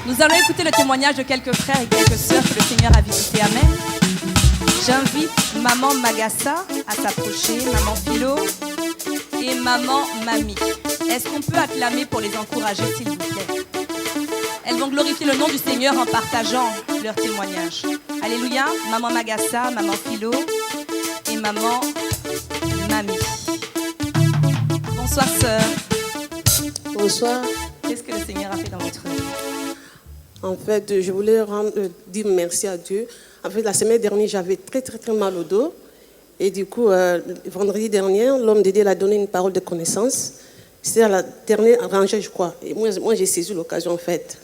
Nous allons écouter le témoignage de quelques frères et quelques sœurs que le Seigneur a visités. Amen. J'invite maman Magassa à s'approcher, maman Philo et maman Mamie. Est-ce qu'on peut acclamer pour les encourager, s'il vous plaît? Elles vont glorifier le nom du Seigneur en partageant leur témoignage. Alléluia. Maman Magassa, maman Philo et maman Mamie. Bonsoir, sœur. Bonsoir. Qu'est-ce que le Seigneur a fait dans votre vie? En fait, je voulais dire merci à Dieu. En fait, la semaine dernière, j'avais très mal au dos. Et du coup, vendredi dernier, l'homme de Dieu a donné une parole de connaissance. C'était à la dernière rangée, je crois. Et moi j'ai saisi l'occasion, en fait.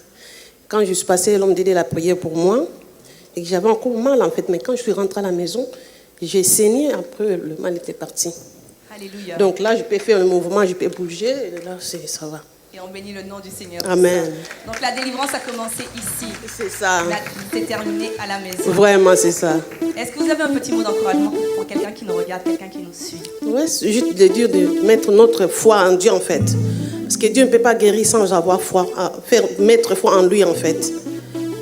Quand je suis passée, l'homme de Dieu a prié pour moi. Et j'avais encore mal, en fait. Mais quand je suis rentrée à la maison, j'ai saigné. Après, le mal était parti. Alléluia. Donc là, je peux faire un mouvement, je peux bouger. Et là, ça va. Et on bénit le nom du Seigneur. Amen. Donc la délivrance a commencé ici. C'est ça. C'est terminé à la maison. Vraiment, c'est ça. Est-ce que vous avez un petit mot d'encouragement pour quelqu'un qui nous regarde, quelqu'un qui nous suit? Oui, c'est juste de dire de mettre notre foi en Dieu, en fait. Parce que Dieu ne peut pas guérir sans avoir foi, mettre foi en lui, en fait.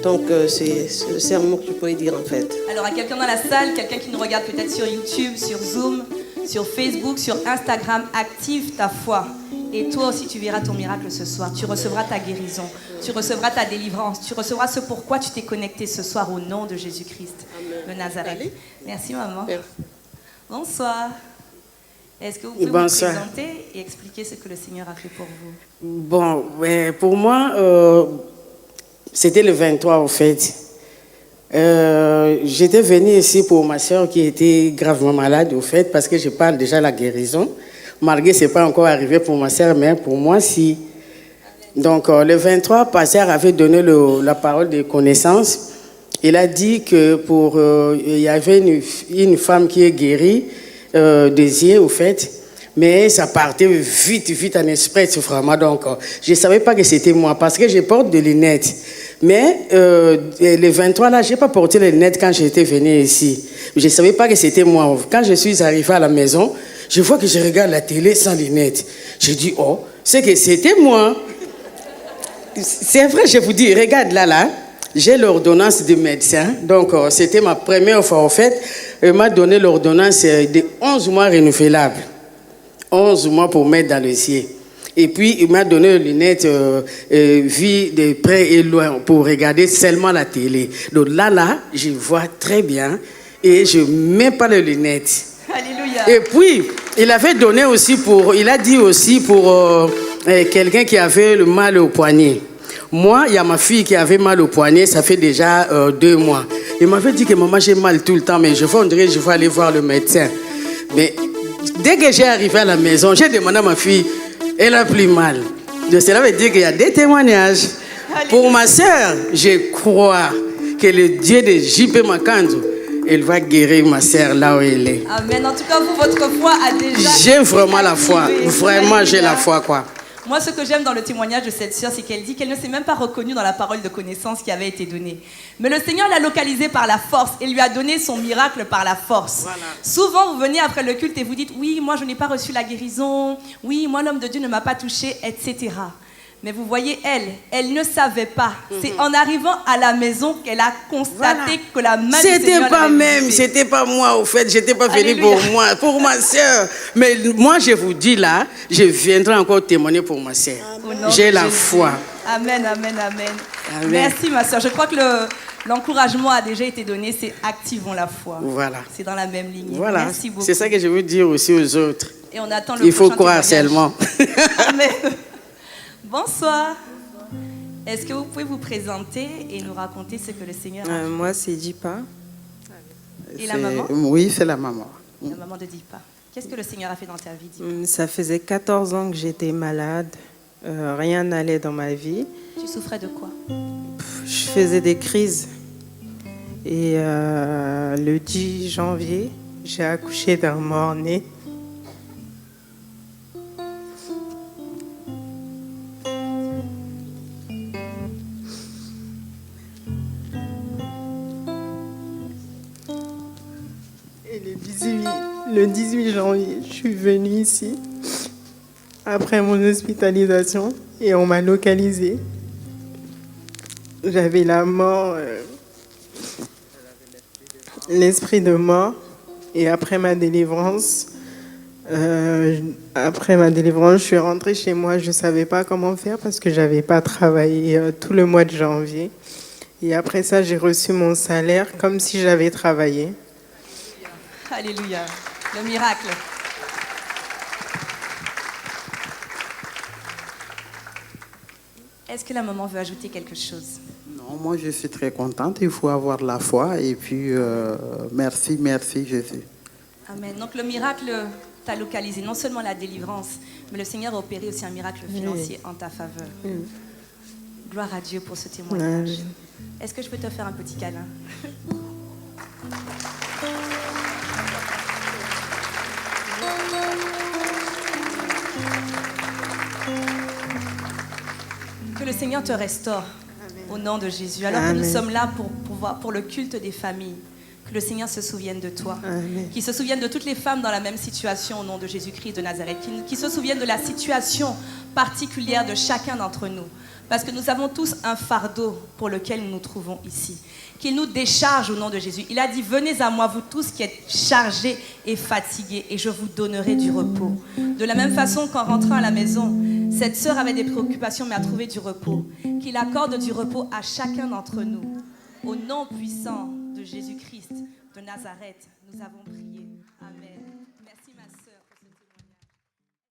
Donc, c'est le sermon que je pourrais dire, en fait. Alors, à quelqu'un dans la salle, quelqu'un qui nous regarde peut-être sur YouTube, sur Zoom, sur Facebook, sur Instagram, active ta foi. Et toi aussi, tu verras ton miracle ce soir. Tu recevras ta guérison. Tu recevras ta délivrance. Tu recevras ce pourquoi tu t'es connecté ce soir au nom de Jésus-Christ de Nazareth. Allez. Merci, maman. Merci. Bonsoir. Est-ce que vous pouvez vous présenter et expliquer ce que le Seigneur a fait pour vous? Bon, pour moi, c'était le 23, en fait. J'étais venue ici pour ma soeur qui était gravement malade, au fait, parce que je parle déjà de la guérison. Malgré ce n'est pas encore arrivé pour ma soeur, mais pour moi, si. Donc, le 23, le pasteur avait donné la parole de connaissance. Il a dit que il y avait une femme qui est guérie des yeux, au fait, mais ça partait vite en express, vraiment. Donc, je ne savais pas que c'était moi, parce que je porte des lunettes. Mais le 23, là, je n'ai pas porté les lunettes quand j'étais venue ici. Je ne savais pas que c'était moi. Quand je suis arrivée à la maison, je vois que je regarde la télé sans lunettes. Je dis, oh, c'est que c'était moi. C'est vrai, je vous dis, regarde là, j'ai l'ordonnance du médecin. Donc, c'était ma première fois, en fait. Il m'a donné l'ordonnance de 11 mois renouvelable. 11 mois pour mettre dans les yeux. Et puis, il m'a donné les lunettes vues de près et loin pour regarder seulement la télé. Donc là, je vois très bien et je ne mets pas les lunettes. Alléluia. Et puis, il a dit aussi pour quelqu'un qui avait le mal au poignet. Moi, il y a ma fille qui avait mal au poignet, ça fait déjà 2 mois. Il m'avait dit que maman, j'ai mal tout le temps, mais je vais aller voir le médecin. Mais dès que j'ai arrivé à la maison, j'ai demandé à ma fille, elle a plus mal. Donc, cela veut dire qu'il y a des témoignages. Allez. Pour ma soeur, je crois que le Dieu de J.P. Makanzo, il va guérir ma soeur là où elle est. Amen. En tout cas, vous, votre foi a déjà... J'ai vraiment la foi. Vraiment, j'ai la foi, quoi. Moi, ce que j'aime dans le témoignage de cette sœur, c'est qu'elle dit qu'elle ne s'est même pas reconnue dans la parole de connaissance qui avait été donnée. Mais le Seigneur l'a localisée par la force et lui a donné son miracle par la force. Voilà. Souvent, vous venez après le culte et vous dites « Oui, moi, je n'ai pas reçu la guérison. Oui, moi, l'homme de Dieu ne m'a pas touché, etc. » Mais vous voyez, elle ne savait pas. C'est en arrivant à la maison qu'elle a constaté que la main du Seigneur c'était pas moi, au fait. J'étais pas venue pour moi, pour ma soeur. Mais moi, je vous dis là, je viendrai encore témoigner pour ma soeur. J'ai la foi. Amen, amen, amen. Merci, ma soeur. Je crois que l'encouragement a déjà été donné. C'est activons la foi. Voilà. C'est dans la même ligne. Voilà. Merci beaucoup. C'est ça que je veux dire aussi aux autres. Et on attend le Il faut croire seulement. Amen. Bonsoir. Est-ce que vous pouvez vous présenter et nous raconter ce que le Seigneur a fait? Moi, c'est Dipa. Et la maman? Oui, c'est la maman. La maman de Dipa. Qu'est-ce que le Seigneur a fait dans ta vie, Dipa? Ça faisait 14 ans que j'étais malade. Rien n'allait dans ma vie. Tu souffrais de quoi? Je faisais des crises. Et le 10 janvier, j'ai accouché d'un mort-né. Le 18 janvier, je suis venue ici après mon hospitalisation et on m'a localisée. j'avais la mort, l'esprit de mort. Et après ma délivrance, je suis rentrée chez moi. Je ne savais pas comment faire parce que je n'avais pas travaillé tout le mois de janvier. Et après ça, j'ai reçu mon salaire comme si j'avais travaillé. Alléluia, le miracle. Est-ce que la maman veut ajouter quelque chose? Non, moi je suis très contente. Il faut avoir la foi et puis merci Jésus. Amen. Donc le miracle t'a localisé, non seulement la délivrance, mais le Seigneur a opéré aussi un miracle financier en ta faveur. Gloire à Dieu pour ce témoignage. Est-ce que je peux te faire un petit câlin? Que le Seigneur te restaure. Amen. Au nom de Jésus. Alors que nous sommes là pour le culte des familles, que le Seigneur se souvienne de toi. Amen. Qu'il se souvienne de toutes les femmes dans la même situation au nom de Jésus-Christ de Nazareth. Qu'il se souvienne de la situation particulière de chacun d'entre nous. Parce que nous avons tous un fardeau pour lequel nous nous trouvons ici. Qu'il nous décharge au nom de Jésus. Il a dit, venez à moi vous tous qui êtes chargés et fatigués et je vous donnerai du repos. De la même façon qu'en rentrant à la maison, cette sœur avait des préoccupations mais a trouvé du repos. Qu'il accorde du repos à chacun d'entre nous. Au nom puissant de Jésus-Christ de Nazareth, nous avons prié.